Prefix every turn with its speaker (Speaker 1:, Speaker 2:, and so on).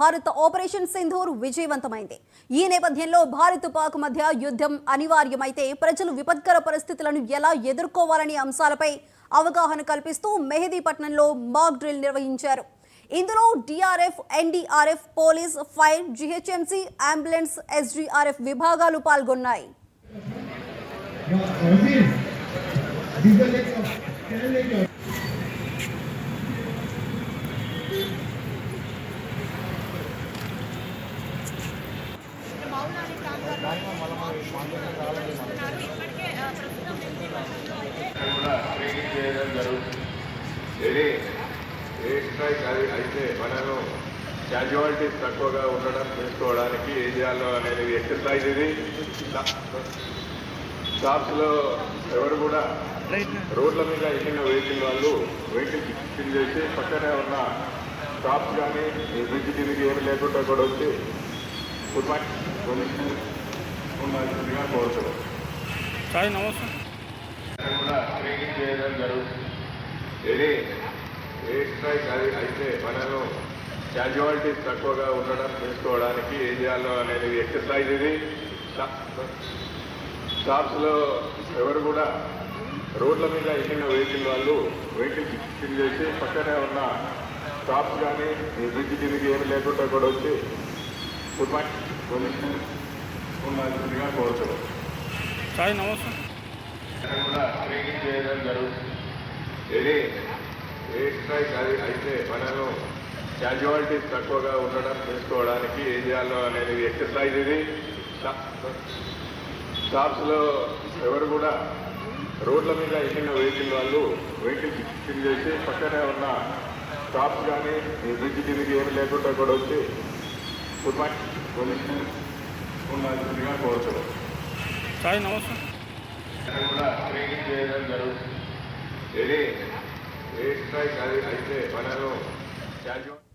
Speaker 1: Bharat operation Sindoor విజయవంతమైంది. ఈ నేపథ్యంలో భారత్ పాక్ మధ్య యుద్ధం అనివార్యమైతే ప్రజలు విపత్కర పరిస్థితులను ఎలా ఎదుర్కోవాలనే అంశాలపై అవగాహన కల్పిస్తూ మెహదీపట్నంలో మాక్ డ్రిల్ నిర్వహించారు. ఇందులో DRF, NDRF, police, fire, GHMC, ambulance, SDRF విభాగాలు పాల్గొన్నాయి.
Speaker 2: అయితే మనను క్యాజువాలిటీస్ తక్కువగా ఉండడం చేసుకోవడానికి ఏం చేయాలో అనేది ఎక్సర్సైజ్. ఇది షాప్స్లో ఎవరు కూడా రోడ్ల మీద వెళ్ళిన వాళ్ళు వెహికల్ ఫిల్ చేసి పక్కనే ఉన్న షాప్స్ కానీ బ్రిడ్జ్ కిందకి ఏమి లేకుండా కూడా వచ్చి ఫుడ్ పొజిషన్ ఉండాల్సిందిగా కోరుతున్నాం. కూడా ట్రైనింగ్ చేయడం జరుగుతుంది. అయితే మనను క్యాజువాలిటీస్ తక్కువగా ఉండడం చేసుకోవడానికి ఏం చేయాలో అనేది ఎక్సర్సైజ్. ఇది షాప్స్లో ఎవరు కూడా రోడ్ల మీద వెళ్ళిన వాళ్ళు వెహికల్ ఫిల్ చేసి పక్కనే ఉన్న షాప్స్ కానీ బ్రిడ్జ్ కిందకి ఏమి లేకుండా కూడా వచ్చి ఫుడ్ పొజిషన్ ఉండాల్సిందిగా కోరుతున్నాం. కూడా ట్రైనింగ్ చేయడం జరుగుతుంది. అయితే మనను క్యాజువాలిటీస్ తక్కువగా ఉండడం చేసుకోవడానికి ఏం చేయాలో అనేది ఎక్సర్సైజ్. ఇది షాప్స్లో ఎవరు కూడా రోడ్ల మీద వెళ్ళిన వాళ్ళు వెహికల్ ఫిల్ చేసి పక్కనే ఉన్న షాప్స్ కానీ బ్రిడ్జ్ కిందకి ఏమి లేకుండా కూడా వచ్చి ఫుడ్ పొజిషన్ ఉండాల్సిందిగా కోరుతున్నాం. కూడా ట్రైనింగ్ చేయడం జరుగుతుంది. అయితే మనను క్యాజువల్